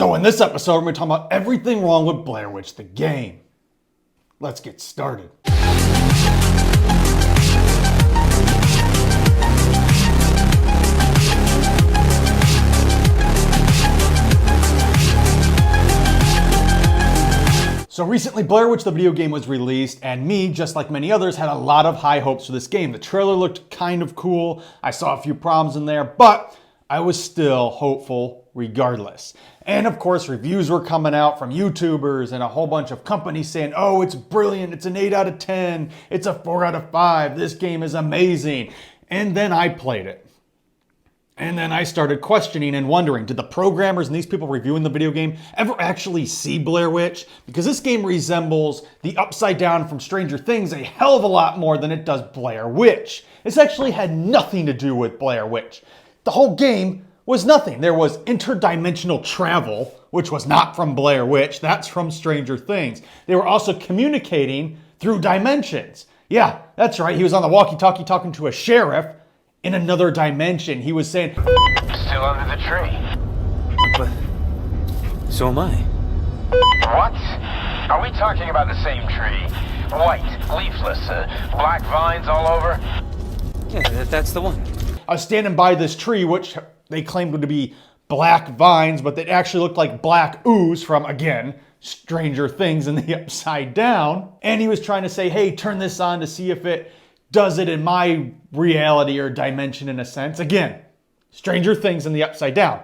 So in this episode, we're going to talk about everything wrong with Blair Witch the Game. Let's get started. So recently, Blair Witch the video game was released, and me, just like many others, had a lot of high hopes for this game. The trailer looked kind of cool. I saw a few problems in there, but I was still hopeful regardless. And of course, reviews were coming out from YouTubers and a whole bunch of companies saying, oh, it's brilliant, it's an 8 out of 10, it's a 4 out of 5, this game is amazing. And then I played it. And then I started questioning and wondering, did the programmers and these people reviewing the video game ever actually see Blair Witch? Because this game resembles the Upside Down from Stranger Things a hell of a lot more than it does Blair Witch. This actually had nothing to do with Blair Witch. The whole game was nothing. There was interdimensional travel, which was not from Blair Witch. That's from Stranger Things. They were also communicating through dimensions. Yeah, that's right. He was on the walkie-talkie talking to a sheriff in another dimension. He was saying, still under the tree. But so am I. What? Are we talking about the same tree? White, leafless, black vines all over? Yeah, that's the one. I was standing by this tree, which they claimed to be black vines, but that actually looked like black ooze from, again, Stranger Things in the Upside Down. And he was trying to say, hey, turn this on to see if it does it in my reality or dimension in a sense. Again, Stranger Things in the Upside Down,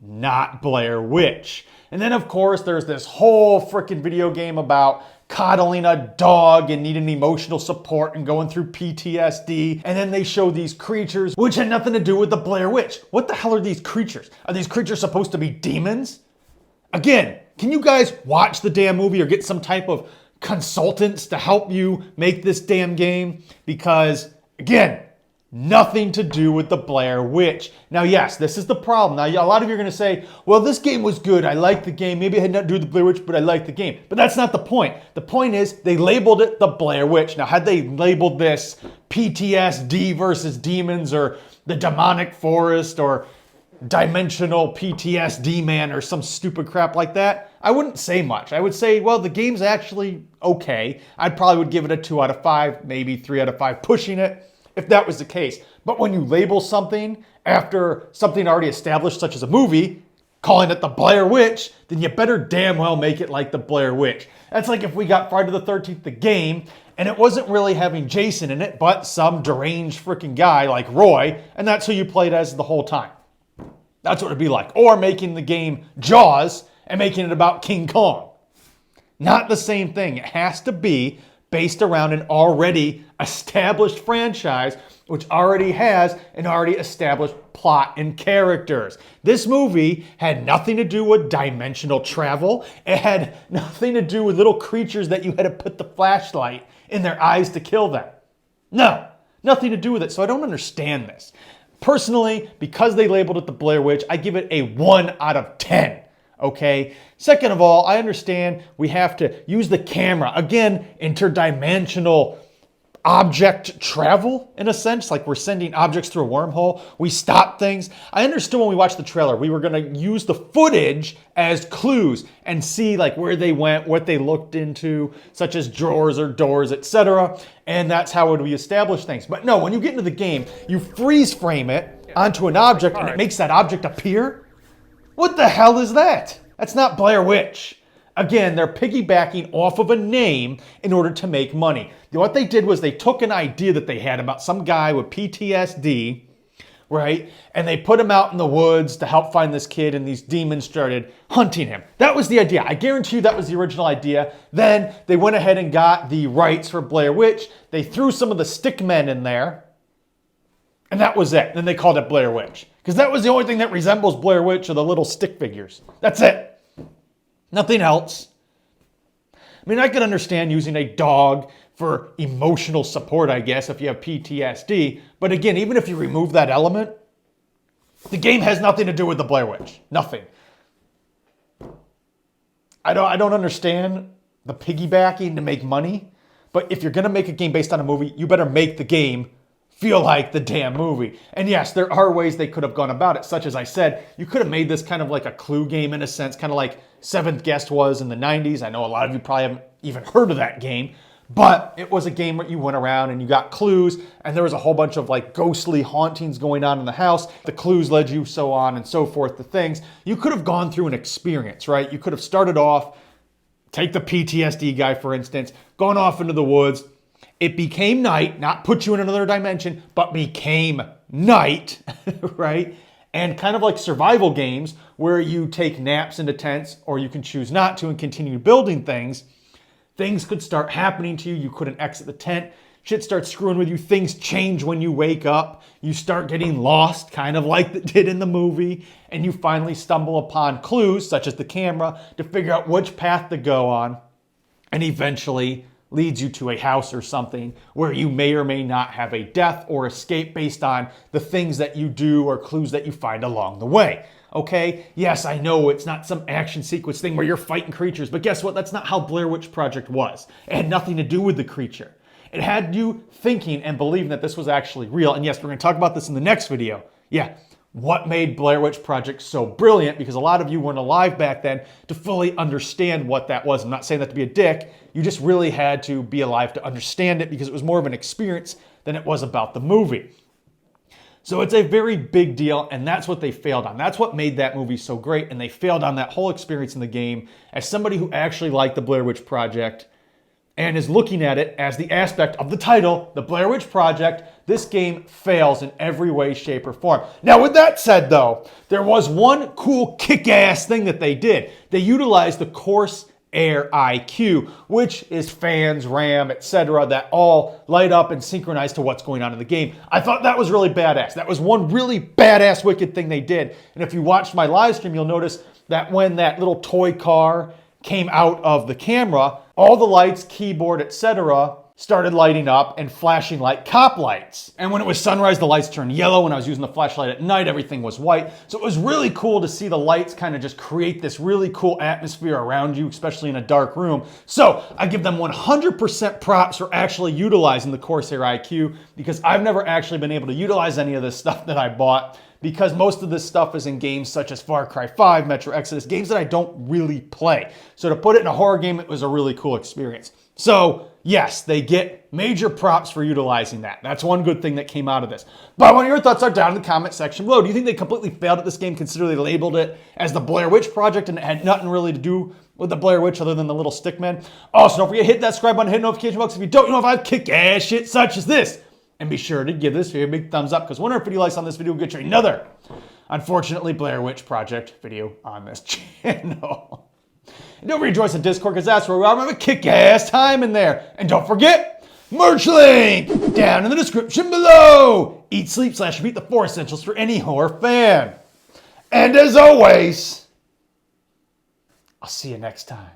not Blair Witch. And then, of course, there's this whole freaking video game about coddling a dog and needing emotional support and going through PTSD. And then they show these creatures, which had nothing to do with the Blair Witch. What the hell are these creatures? Are these creatures supposed to be demons? Again, can you guys watch the damn movie or get some type of consultants to help you make this damn game? Because, again, nothing to do with the Blair Witch. Now, yes, this is the problem. Now, a lot of you are going to say, well, this game was good. I liked the game. Maybe it had nothing to do with the Blair Witch, but I liked the game. But that's not the point. The point is they labeled it the Blair Witch. Now, had they labeled this PTSD versus demons or the demonic forest or dimensional PTSD man or some stupid crap like that, I wouldn't say much. I would say, well, the game's actually okay. I probably would give it a 2 out of 5, maybe 3 out of 5, pushing it, if that was the case. But when you label something after something already established, such as a movie, calling it the Blair Witch, then you better damn well make it like the Blair Witch. That's like if we got Friday the 13th, the game, and it wasn't really having Jason in it, but some deranged freaking guy like Roy, and that's who you played as the whole time. That's what it'd be like. Or making the game Jaws and making it about King Kong. Not the same thing. It has to be based around an already established franchise, which already has an already established plot and characters. This movie had nothing to do with dimensional travel. It had nothing to do with little creatures that you had to put the flashlight in their eyes to kill them. No, nothing to do with it. So I don't understand this. Personally, because they labeled it the Blair Witch, I give it a 1 out of 10. Okay? Second of all, I understand we have to use the camera. Again, interdimensional object travel, in a sense, like we're sending objects through a wormhole. We stop things. I understood when we watched the trailer, we were going to use the footage as clues and see like where they went, what they looked into, such as drawers or doors, etc. And that's how we establish things. But no, when you get into the game, you freeze frame it onto an object and it makes that object appear? What the hell is that? That's not Blair Witch. Again, they're piggybacking off of a name in order to make money. What they did was they took an idea that they had about some guy with PTSD, right? And they put him out in the woods to help find this kid, and these demons started hunting him. That was the idea. I guarantee you that was the original idea. Then they went ahead and got the rights for Blair Witch. They threw some of the stick men in there, and that was it. Then they called it Blair Witch. Because that was the only thing that resembles Blair Witch are the little stick figures. That's it. Nothing else. I mean, I could understand using a dog for emotional support, I guess, if you have PTSD. But again, even if you remove that element, the game has nothing to do with the Blair Witch. Nothing. I don't understand the piggybacking to make money. But if you're going to make a game based on a movie, you better make the game feel like the damn movie. And yes, there are ways they could have gone about it, such as I said, you could have made this kind of like a Clue game in a sense, kind of like Seventh Guest was in the 90s. I know a lot of you probably haven't even heard of that game, but it was a game where you went around and you got clues, and there was a whole bunch of like ghostly hauntings going on in the house. The clues led you so on and so forth to things. You could have gone through an experience, right? You could have started off, take the PTSD guy, for instance, gone off into the woods. It became night, not put you in another dimension, but became night, right? And kind of like survival games where you take naps into tents, or you can choose not to and continue building things. Things could start happening to you. You couldn't exit the tent. Shit starts screwing with you. Things change when you wake up. You start getting lost, kind of like it did in the movie. And you finally stumble upon clues, such as the camera, to figure out which path to go on. And eventually leads you to a house or something where you may or may not have a death or escape based on the things that you do or clues that you find along the way. Okay, yes, I know it's not some action sequence thing where you're fighting creatures, but guess what? That's not how Blair Witch Project was. It had nothing to do with the creature. It had you thinking and believing that this was actually real. And yes, we're going to talk about this in the next video. Yeah, what made Blair Witch Project so brilliant, because a lot of you weren't alive back then to fully understand what that was. I'm not saying that to be a dick. You just really had to be alive to understand it, because it was more of an experience than it was about the movie. So it's a very big deal, and that's what they failed on. That's what made that movie so great, and they failed on that whole experience in the game. As somebody who actually liked the Blair Witch Project and is looking at it as the aspect of the title, the Blair Witch Project, this game fails in every way, shape, or form. Now, with that said, though, there was one cool kick-ass thing that they did. They utilized the Corsair iCUE, which is fans, RAM, etc., that all light up and synchronize to what's going on in the game. I thought that was really badass. That was one really badass, wicked thing they did. And if you watched my live stream, you'll notice that when that little toy car came out of the camera, all the lights, keyboard, etc., started lighting up and flashing like cop lights. And when it was sunrise, the lights turned yellow. When I was using the flashlight at night, everything was white. So it was really cool to see the lights kind of just create this really cool atmosphere around you, especially in a dark room. So I give them 100% props for actually utilizing the Corsair iCUE, because I've never actually been able to utilize any of this stuff that I bought, because most of this stuff is in games such as Far Cry 5, Metro Exodus, games that I don't really play. So to put it in a horror game, it was a really cool experience. So yes, they get major props for utilizing that. That's one good thing that came out of this. But I want your thoughts are down in the comment section below. Do you think they completely failed at this game, considering they labeled it as the Blair Witch Project and it had nothing really to do with the Blair Witch other than the little stick man? Also, don't forget to hit that subscribe button, hit notification box if you don't know if I have kick-ass shit such as this. And be sure to give this video a big thumbs up, because one of our video likes on this video will get you another, unfortunately, Blair Witch Project video on this channel. And don't forget to join us in Discord, because that's where we are. We have a kick-ass time in there. And don't forget, merch link down in the description below. Eat, sleep, / repeat the 4 essentials for any horror fan. And as always, I'll see you next time.